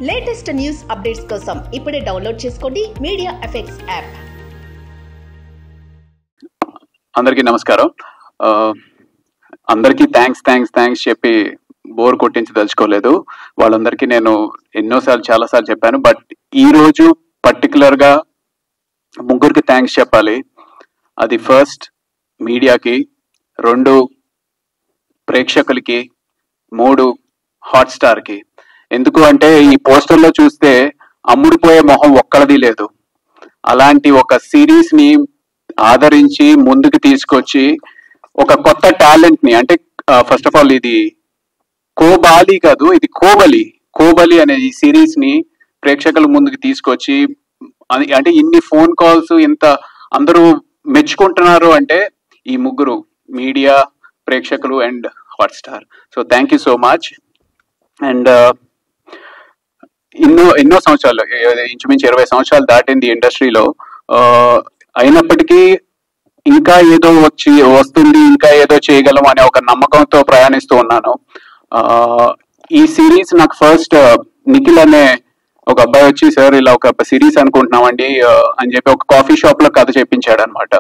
Latest news updates కోసం ఇప్పుడే download చేసుకోండి మీడియా ఎఫెక్ట్స్ యాప్. అందరికీ నమస్కారం. అందరికీ థ్యాంక్స్ చెప్పి బోర్ కొట్టించదలుచుకోలేదు. వాళ్ళందరికీ నేను చాలాసార్లు చెప్పాను. బట్ ఈ రోజు పర్టికులర్ గా ముగ్గురికి థ్యాంక్స్ చెప్పాలి. అది ఫస్ట్ మీడియాకి, 2 ప్రేక్షకులకి, 3 హాట్స్టార్ కి. ఎందుకు అంటే ఈ పోస్టర్లో చూస్తే అమ్ముడిపోయే మొహం ఒక్కడిది లేదు. అలాంటి ఒక సిరీస్ ని ఆదరించి ముందుకు తీసుకొచ్చి ఒక కొత్త టాలెంట్ ని, అంటే ఫస్ట్ ఆఫ్ ఆల్ ఇది కోబాలి కాదు, ఇది కోబలి అనే ఈ సిరీస్ ని ప్రేక్షకుల ముందుకు తీసుకొచ్చి, అంటే ఇన్ని ఫోన్ కాల్స్ ఇంత అందరూ మెచ్చుకుంటున్నారు అంటే ఈ ముగ్గురు, మీడియా, ప్రేక్షకులు and Hotstar. So thank you so much. And ఎన్నో సంవత్సరాలు, ఇంచుమించు 20 సంవత్సరాలు దాటింది ఇండస్ట్రీలో. అయినప్పటికీ ఇంకా ఏదో వస్తుంది, ఇంకా ఏదో చేయగలం అనే ఒక నమ్మకంతో ప్రయాణిస్తూ ఉన్నాను. ఈ సిరీస్ నాకు ఫస్ట్ నిఖిల్ అనే ఒక అబ్బాయి వచ్చి, సార్ ఇలా ఒక సిరీస్ అనుకుంటున్నామండి అని చెప్పి ఒక కాఫీ షాప్ లో కథ చెప్పించాడు అనమాట.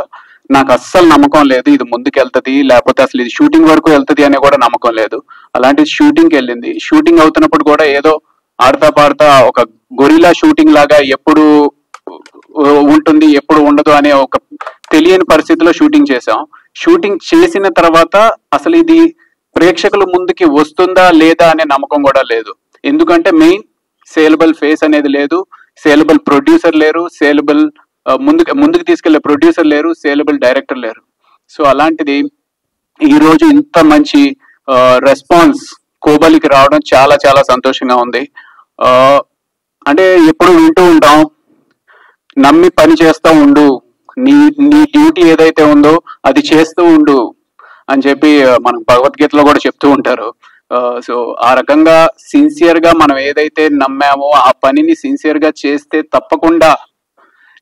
నాకు అస్సలు నమ్మకం లేదు ఇది ముందుకు వెళ్తుంది, లేకపోతే అసలు ఇది షూటింగ్ వరకు వెళ్తుంది అనే కూడా నమ్మకం లేదు. అలాంటి షూటింగ్కి వెళ్ళింది. షూటింగ్ అవుతున్నప్పుడు కూడా ఏదో ఆడతా పాడతా ఒక గొరిలా షూటింగ్ లాగా ఎప్పుడు ఉంటుంది ఎప్పుడు ఉండదు అనే ఒక తెలియని పరిస్థితిలో షూటింగ్ చేసాం. షూటింగ్ చేసిన తర్వాత అసలు ఇది ప్రేక్షకుల ముందుకి వస్తుందా లేదా అనే నమ్మకం కూడా లేదు. ఎందుకంటే మెయిన్ సేలబుల్ ఫేస్ అనేది లేదు, సేలబుల్ ప్రొడ్యూసర్ లేరు, సేలబుల్ ముందుకు తీసుకెళ్లే ప్రొడ్యూసర్ లేరు, సేలబుల్ డైరెక్టర్ లేరు. సో అలాంటిది ఈ రోజు ఇంత మంచి రెస్పాన్స్ కోబలికి రావడం చాలా చాలా సంతోషంగా ఉంది. అంటే ఎప్పుడు వింటూ ఉంటాం, నమ్మి పని చేస్తూ ఉండు, నీ డ్యూటీ ఏదైతే ఉందో అది చేస్తూ ఉండు అని చెప్పి మనకు భగవద్గీతలో కూడా చెప్తూ ఉంటారు. సో ఆ రకంగా సిన్సియర్ గా మనం ఏదైతే నమ్మామో ఆ పనిని సిన్సియర్ గా చేస్తే తప్పకుండా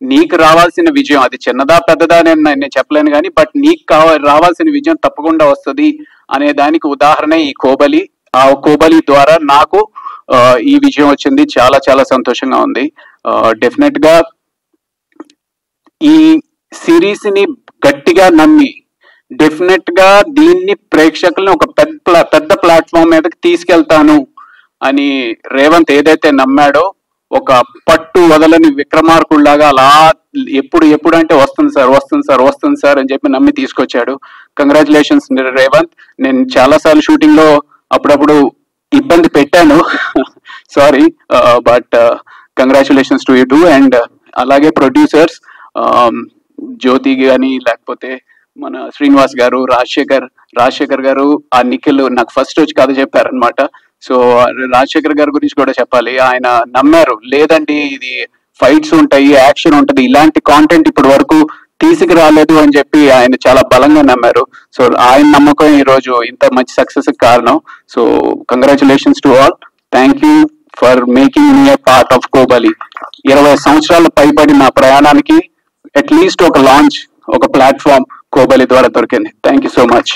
నీకు రావాల్సిన విజయం, అది చిన్నదా పెద్దదా నేను చెప్పలేను కానీ, బట్ నీకు రావాల్సిన విజయం తప్పకుండా వస్తుంది అనే దానికి ఉదాహరణ ఈ కోబలి. ఆ కోబలి ద్వారా నాకు ఈ విజయం వచ్చింది. చాలా చాలా సంతోషంగా ఉంది. డెఫినెట్ గా ఈ సిరీస్ ని గట్టిగా నమ్మి డెఫినెట్ గా దీన్ని ప్రేక్షకుల్ని ఒక పెద్ద ప్లాట్ఫామ్ మీదకి తీసుకెళ్తాను అని రేవంత్ ఏదైతే నమ్మాడో, ఒక పట్టు వదలని విక్రమార్కుల్లాగా అలా ఎప్పుడు అంటే వస్తుంది సార్ అని చెప్పి నమ్మి తీసుకొచ్చాడు. కంగ్రాచులేషన్స్ రేవంత్. నేను చాలాసార్లు షూటింగ్ లో అప్పుడప్పుడు ఇబ్బంది పెట్టాను, sorry, but congratulations to you two. And అలాగే ప్రొడ్యూసర్స్ జ్యోతి గాని, లేకపోతే మన శ్రీనివాస్ గారు, రాజశేఖర్ గారు, ఆ నిఖిల్ నాకు ఫస్ట్ వచ్చి కథ చెప్పారనమాట. సో రాజశేఖర్ గారి గురించి కూడా చెప్పాలి. ఆయన నమ్మారు, లేదండి ఇది ఫైట్స్ ఉంటాయి, యాక్షన్ ఉంటది, ఇలాంటి కాంటెంట్ ఇప్పటి వరకు తీసుకురాలేదు అని చెప్పి ఆయన చాలా బలంగా నమ్మారు. సో ఆయన నమ్మకం ఈ రోజు ఇంత మంచి సక్సెస్ కారణం. So congratulations to all. Thank you for making me a part of Kobali. 20 సంవత్సరాల పైబడి నా ప్రయాణానికి అట్లీస్ట్ ఒక లాంచ్, ఒక ప్లాట్ఫామ్ కోబలి ద్వారా దొరికింది. Thank you so much.